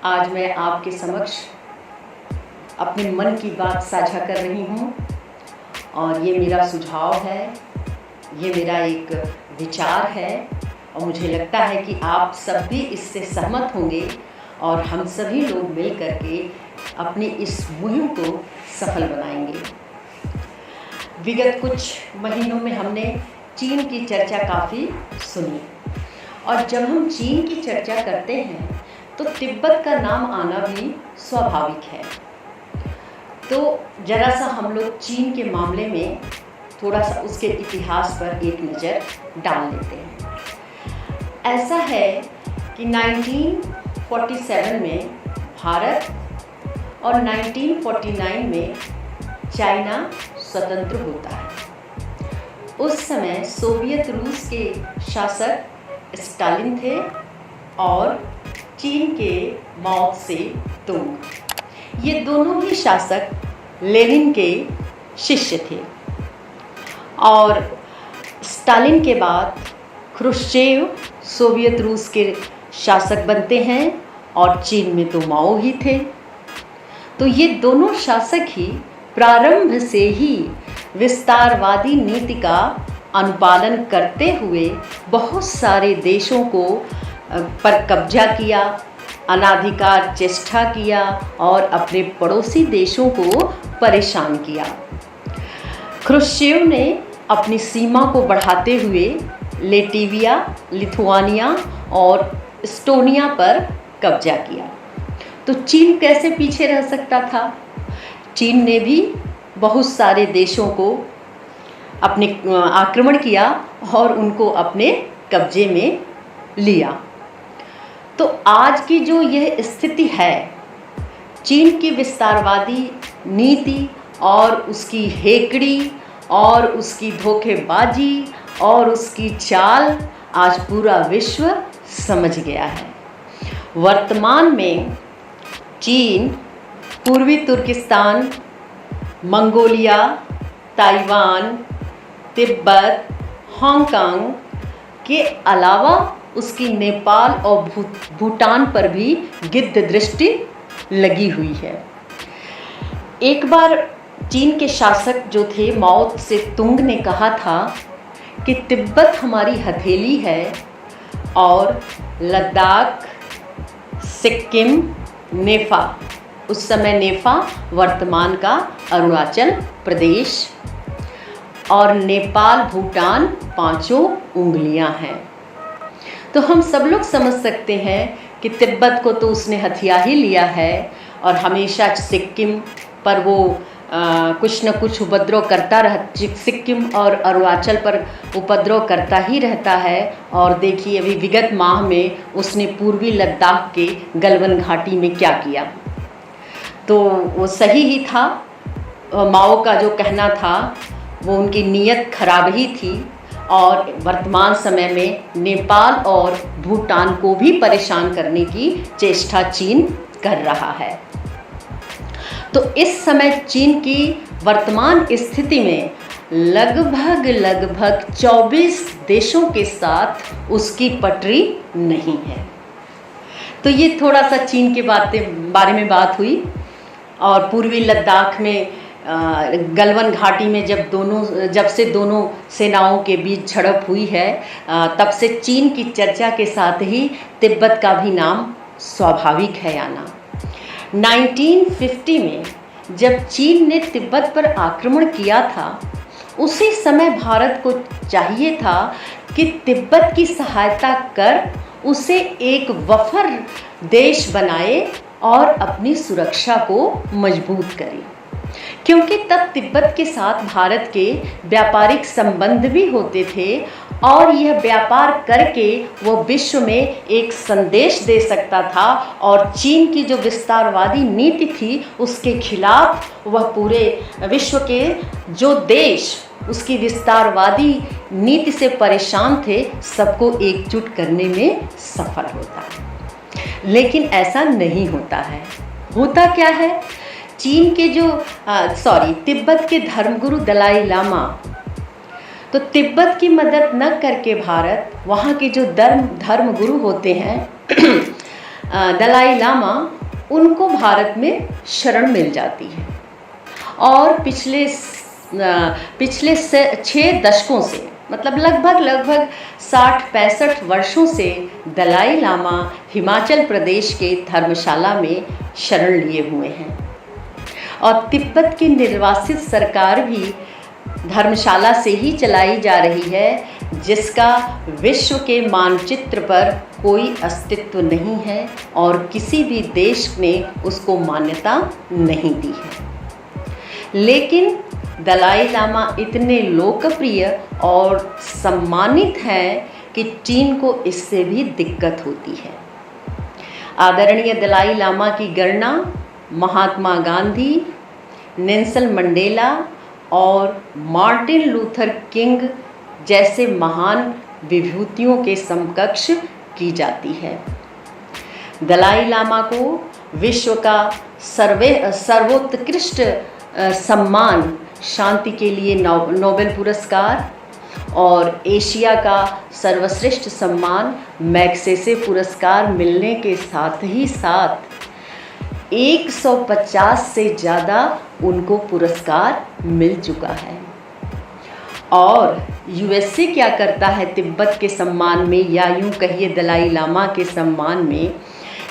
आज मैं आपके समक्ष अपने मन की बात साझा कर रही हूँ और ये मेरा सुझाव है, ये मेरा एक विचार है और मुझे लगता है कि आप सब भी इससे सहमत होंगे और हम सभी लोग मिल करके अपनी इस मुहिम को सफल बनाएंगे। विगत कुछ महीनों में हमने चीन की चर्चा काफ़ी सुनी और जब हम चीन की चर्चा करते हैं तो तिब्बत का नाम आना भी स्वाभाविक है। तो जरा सा हम लोग चीन के मामले में थोड़ा सा उसके इतिहास पर एक नज़र डाल लेते हैं। ऐसा है कि 1947 में भारत और 1949 में चाइना स्वतंत्र होता है। उस समय सोवियत रूस के शासक स्टालिन थे और चीन के माओ से तुंग, ये दोनों ही शासक लेनिन के शिष्य थे। और स्टालिन के बाद ख्रुश्चेव सोवियत रूस के शासक बनते हैं और चीन में तो माओ ही थे। तो ये दोनों शासक ही प्रारंभ से ही विस्तारवादी नीति का अनुपालन करते हुए बहुत सारे देशों को पर कब्जा किया, अनाधिकार चेष्टा किया और अपने पड़ोसी देशों को परेशान किया। ख्रुश्चेव ने अपनी सीमा को बढ़ाते हुए लेटिविया, लिथुआनिया और एस्टोनिया पर कब्जा किया। तो चीन कैसे पीछे रह सकता था? चीन ने भी बहुत सारे देशों को अपने आक्रमण किया और उनको अपने कब्जे में लिया। तो आज की जो यह स्थिति है, चीन की विस्तारवादी नीति और उसकी हेकड़ी और उसकी धोखेबाजी और उसकी चाल आज पूरा विश्व समझ गया है। वर्तमान में चीन पूर्वी तुर्किस्तान, मंगोलिया, ताइवान, तिब्बत, हांगकांग के अलावा उसकी नेपाल और भूटान पर भी गिद्ध दृष्टि लगी हुई है। एक बार चीन के शासक जो थे माओ से तुंग ने कहा था कि तिब्बत हमारी हथेली है और लद्दाख, सिक्किम, नेफा, उस समय नेफा वर्तमान का अरुणाचल प्रदेश और नेपाल, भूटान पांचों उंगलियां हैं। तो हम सब लोग समझ सकते हैं कि तिब्बत को तो उसने हथिया ही लिया है और हमेशा सिक्किम पर वो कुछ न कुछ उपद्रव करता सिक्किम और अरुणाचल पर उपद्रव करता ही रहता है। और देखिए अभी विगत माह में उसने पूर्वी लद्दाख के गलवान घाटी में क्या किया। तो वो सही ही था, माओ का जो कहना था वो उनकी नीयत खराब ही थी और वर्तमान समय में नेपाल और भूटान को भी परेशान करने की चेष्टा चीन कर रहा है। तो इस समय चीन की वर्तमान स्थिति में लगभग 24 देशों के साथ उसकी पटरी नहीं है। तो ये थोड़ा सा चीन के बारे में बात हुई। और पूर्वी लद्दाख में गलवान घाटी में जब से दोनों सेनाओं के बीच झड़प हुई है, तब से चीन की चर्चा के साथ ही तिब्बत का भी नाम स्वाभाविक है आना। 1950 में जब चीन ने तिब्बत पर आक्रमण किया था, उसी समय भारत को चाहिए था कि तिब्बत की सहायता कर उसे एक बफर देश बनाए और अपनी सुरक्षा को मजबूत करे, क्योंकि तब तिब्बत के साथ भारत के व्यापारिक संबंध भी होते थे और यह व्यापार करके वो विश्व में एक संदेश दे सकता था और चीन की जो विस्तारवादी नीति थी उसके खिलाफ वह पूरे विश्व के जो देश उसकी विस्तारवादी नीति से परेशान थे सबको एकजुट करने में सफल होता। लेकिन ऐसा नहीं होता है। होता क्या है, चीन के जो तिब्बत के धर्मगुरु दलाई लामा, तो तिब्बत की मदद न करके भारत वहाँ के जो धर्म गुरु होते हैं दलाई लामा उनको भारत में शरण मिल जाती है और पिछले 6 दशकों से, मतलब लगभग 60-65 वर्षों से दलाई लामा हिमाचल प्रदेश के धर्मशाला में शरण लिए हुए हैं और तिब्बत की निर्वासित सरकार भी धर्मशाला से ही चलाई जा रही है, जिसका विश्व के मानचित्र पर कोई अस्तित्व नहीं है और किसी भी देश ने उसको मान्यता नहीं दी है। लेकिन दलाई लामा इतने लोकप्रिय और सम्मानित हैं कि चीन को इससे भी दिक्कत होती है। आदरणीय दलाई लामा की गणना महात्मा गांधी, नेल्सन मंडेला और मार्टिन लूथर किंग जैसे महान विभूतियों के समकक्ष की जाती है। दलाई लामा को विश्व का सर्वोत्कृष्ट सम्मान शांति के लिए नोबेल पुरस्कार और एशिया का सर्वश्रेष्ठ सम्मान मैग्सेसे पुरस्कार मिलने के साथ ही साथ 150 से ज़्यादा उनको पुरस्कार मिल चुका है। और यूएसए क्या करता है तिब्बत के सम्मान में, या यूँ कहिए दलाई लामा के सम्मान में,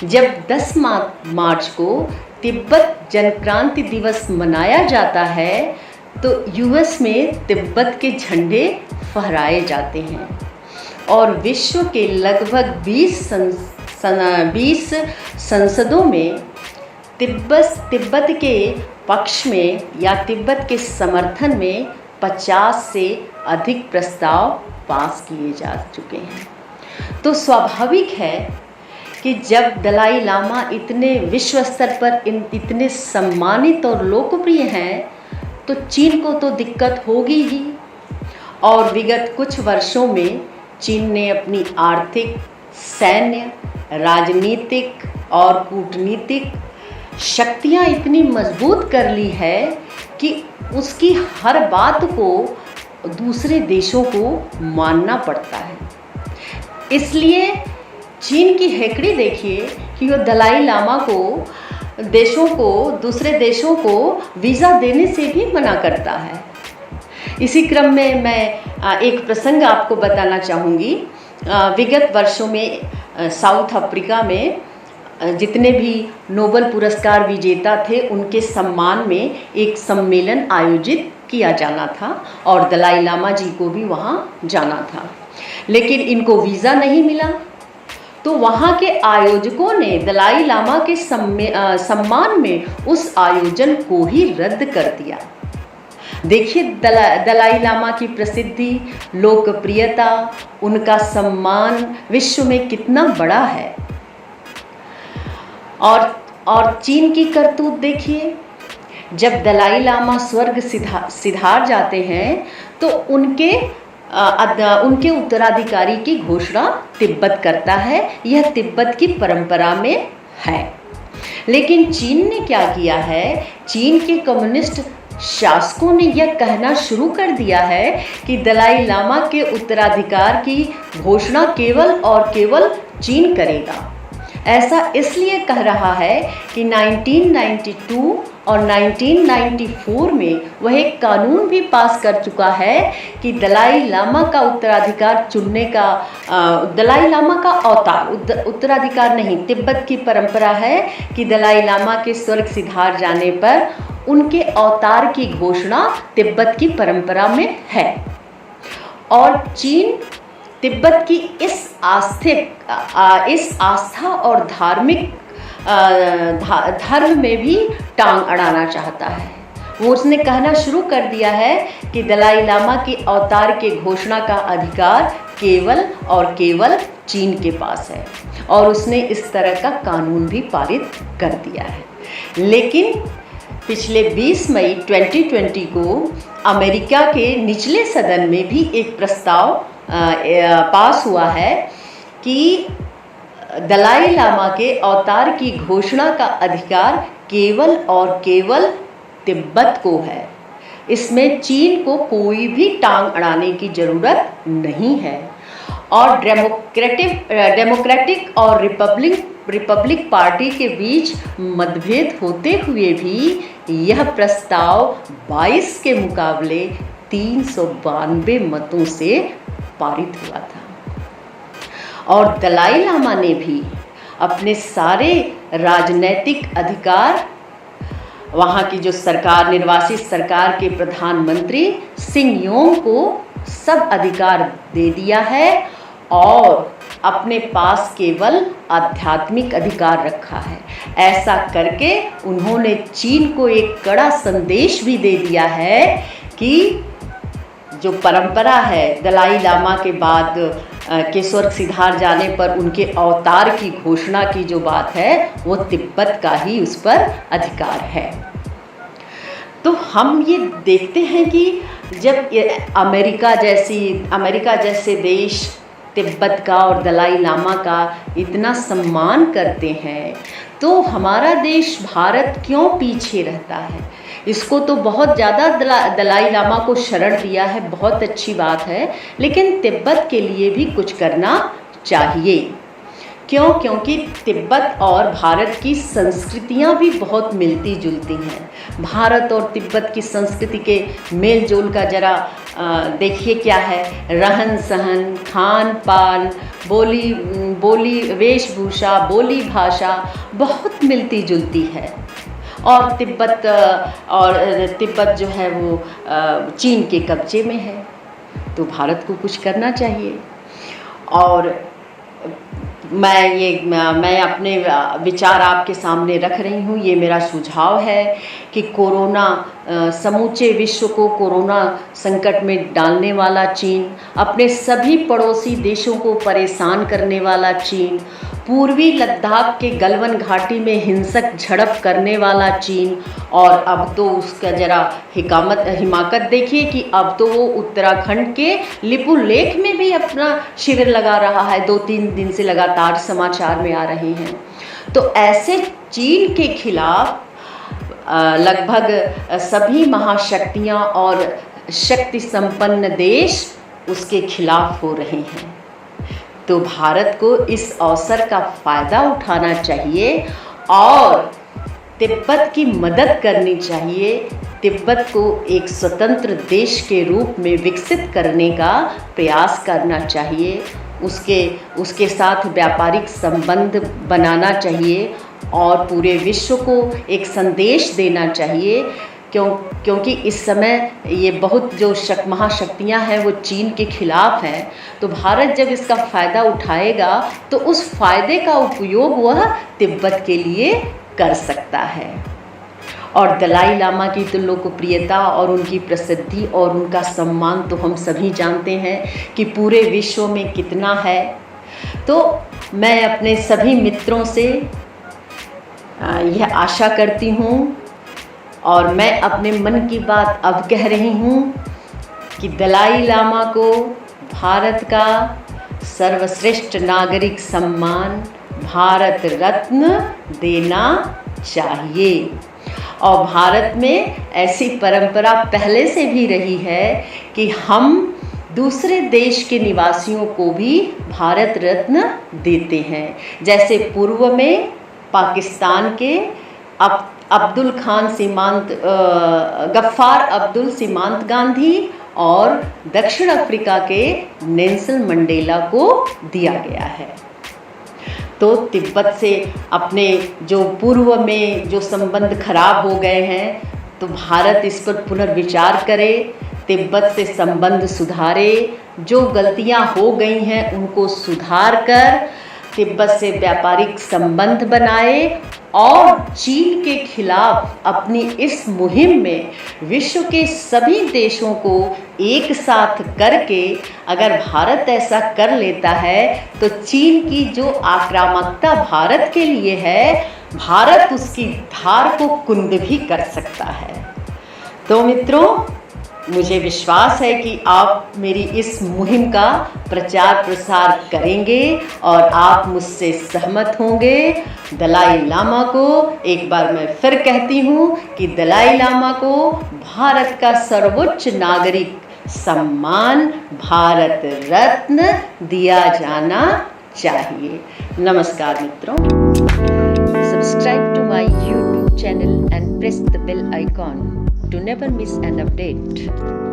जब 10 मार्च को तिब्बत जनक्रांति दिवस मनाया जाता है तो यूएस में तिब्बत के झंडे फहराए जाते हैं और विश्व के लगभग 20 संसदों में तिब्बत के पक्ष में या तिब्बत के समर्थन में 50 से अधिक प्रस्ताव पास किए जा चुके हैं। तो स्वाभाविक है कि जब दलाई लामा इतने विश्व स्तर पर इतने सम्मानित और लोकप्रिय हैं तो चीन को तो दिक्कत होगी ही। और विगत कुछ वर्षों में चीन ने अपनी आर्थिक, सैन्य, राजनीतिक और कूटनीतिक शक्तियाँ इतनी मजबूत कर ली है कि उसकी हर बात को दूसरे देशों को मानना पड़ता है। इसलिए चीन की हेकड़ी देखिए कि वो दलाई लामा को दूसरे देशों को वीज़ा देने से भी मना करता है। इसी क्रम में मैं एक प्रसंग आपको बताना चाहूँगी। विगत वर्षों में साउथ अफ्रीका में जितने भी नोबेल पुरस्कार विजेता थे उनके सम्मान में एक सम्मेलन आयोजित किया जाना था और दलाई लामा जी को भी वहाँ जाना था, लेकिन इनको वीज़ा नहीं मिला। तो वहाँ के आयोजकों ने दलाई लामा के सम्मान में उस आयोजन को ही रद्द कर दिया। देखिए दलाई लामा की प्रसिद्धि, लोकप्रियता, उनका सम्मान विश्व में कितना बड़ा है। और चीन की करतूत देखिए, जब दलाई लामा स्वर्ग सिधार जाते हैं तो उनके उत्तराधिकारी की घोषणा तिब्बत करता है। यह तिब्बत की परंपरा में है। लेकिन चीन ने क्या किया है, चीन के कम्युनिस्ट शासकों ने यह कहना शुरू कर दिया है कि दलाई लामा के उत्तराधिकार की घोषणा केवल और केवल चीन करेगा। ऐसा इसलिए कह रहा है कि 1992 और 1994 में वह एक कानून भी पास कर चुका है कि दलाई लामा का उत्तराधिकार चुनने का, दलाई लामा का अवतार, उत्तराधिकार नहीं, तिब्बत की परंपरा है कि दलाई लामा के स्वर्ग सिधार जाने पर उनके अवतार की घोषणा तिब्बत की परंपरा में है। और चीन तिब्बत की इस आस्था और धार्मिक धर्म में भी टांग अड़ाना चाहता है। वो उसने कहना शुरू कर दिया है कि दलाई लामा की अवतार के घोषणा का अधिकार केवल और केवल चीन के पास है और उसने इस तरह का कानून भी पारित कर दिया है। लेकिन पिछले 20 मई 2020 को अमेरिका के निचले सदन में भी एक प्रस्ताव पास हुआ है कि दलाई लामा के अवतार की घोषणा का अधिकार केवल और केवल तिब्बत को है। इसमें चीन को कोई भी टांग अड़ाने की ज़रूरत नहीं है। और डेमोक्रेटिक और रिपब्लिक पार्टी के बीच मतभेद होते हुए भी यह प्रस्ताव 22 के मुकाबले 392 मतों से पारित हुआ था। और दलाई लामा ने भी अपने सारे राजनैतिक अधिकार वहाँ की जो सरकार, निर्वासित सरकार के प्रधानमंत्री सिंगयोंग को सब अधिकार दे दिया है और अपने पास केवल आध्यात्मिक अधिकार रखा है। ऐसा करके उन्होंने चीन को एक कड़ा संदेश भी दे दिया है कि जो परंपरा है दलाई लामा के बाद के स्वर्ग सिधार जाने पर उनके अवतार की घोषणा की जो बात है वो तिब्बत का ही उस पर अधिकार है। तो हम ये देखते हैं कि जब अमेरिका जैसे देश तिब्बत का और दलाई लामा का इतना सम्मान करते हैं तो हमारा देश भारत क्यों पीछे रहता है? इसको तो बहुत ज़्यादा दलाई लामा को शरण दिया है, बहुत अच्छी बात है, लेकिन तिब्बत के लिए भी कुछ करना चाहिए। क्यों? क्योंकि तिब्बत और भारत की संस्कृतियाँ भी बहुत मिलती जुलती हैं। भारत और तिब्बत की संस्कृति के मेल जोल का जरा देखिए क्या है, रहन सहन, खान पान, बोली वेशभूषा, बोली भाषा बहुत मिलती जुलती है। और तिब्बत जो है वो चीन के कब्जे में है, तो भारत को कुछ करना चाहिए। और मैं अपने विचार आपके सामने रख रही हूँ। ये मेरा सुझाव है कि समूचे विश्व को कोरोना संकट में डालने वाला चीन, अपने सभी पड़ोसी देशों को परेशान करने वाला चीन, पूर्वी लद्दाख के गलवान घाटी में हिंसक झड़प करने वाला चीन, और अब तो उसका जरा हिमाकत देखिए कि अब तो वो उत्तराखंड के लिपुलेख में भी अपना शिविर लगा रहा है। 2-3 दिन से लगातार समाचार में आ रहे हैं। तो ऐसे चीन के खिलाफ लगभग सभी महाशक्तियाँ और शक्ति संपन्न देश उसके खिलाफ हो रहे हैं। तो भारत को इस अवसर का फ़ायदा उठाना चाहिए और तिब्बत की मदद करनी चाहिए। तिब्बत को एक स्वतंत्र देश के रूप में विकसित करने का प्रयास करना चाहिए। उसके साथ व्यापारिक संबंध बनाना चाहिए और पूरे विश्व को एक संदेश देना चाहिए, क्योंकि इस समय ये बहुत जो महाशक्तियाँ हैं वो चीन के खिलाफ हैं। तो भारत जब इसका फ़ायदा उठाएगा तो उस फ़ायदे का उपयोग वह तिब्बत के लिए कर सकता है। और दलाई लामा की तो लोकप्रियता और उनकी प्रसिद्धि और उनका सम्मान तो हम सभी जानते हैं कि पूरे विश्व में कितना है। तो मैं अपने सभी मित्रों से यह आशा करती हूँ और मैं अपने मन की बात अब कह रही हूँ कि दलाई लामा को भारत का सर्वश्रेष्ठ नागरिक सम्मान भारत रत्न देना चाहिए। और भारत में ऐसी परंपरा पहले से भी रही है कि हम दूसरे देश के निवासियों को भी भारत रत्न देते हैं। जैसे पूर्व में पाकिस्तान के गफ्फार अब्दुल सीमांत गांधी और दक्षिण अफ्रीका के नेल्सन मंडेला को दिया गया है। तो तिब्बत से अपने जो पूर्व में जो संबंध खराब हो गए हैं, तो भारत इस पर पुनर्विचार करे, तिब्बत से संबंध सुधारे, जो गलतियां हो गई हैं उनको सुधार कर तिब्बत से व्यापारिक संबंध बनाए और चीन के खिलाफ अपनी इस मुहिम में विश्व के सभी देशों को एक साथ करके अगर भारत ऐसा कर लेता है तो चीन की जो आक्रामकता भारत के लिए है, भारत उसकी धार को कुंद भी कर सकता है। तो मित्रों, मुझे विश्वास है कि आप मेरी इस मुहिम का प्रचार प्रसार करेंगे और आप मुझसे सहमत होंगे। दलाई लामा को एक बार मैं फिर कहती हूँ कि दलाई लामा को भारत का सर्वोच्च नागरिक सम्मान भारत रत्न दिया जाना चाहिए। नमस्कार मित्रों। Subscribe to my YouTube channel and press the bell icon to never miss an update.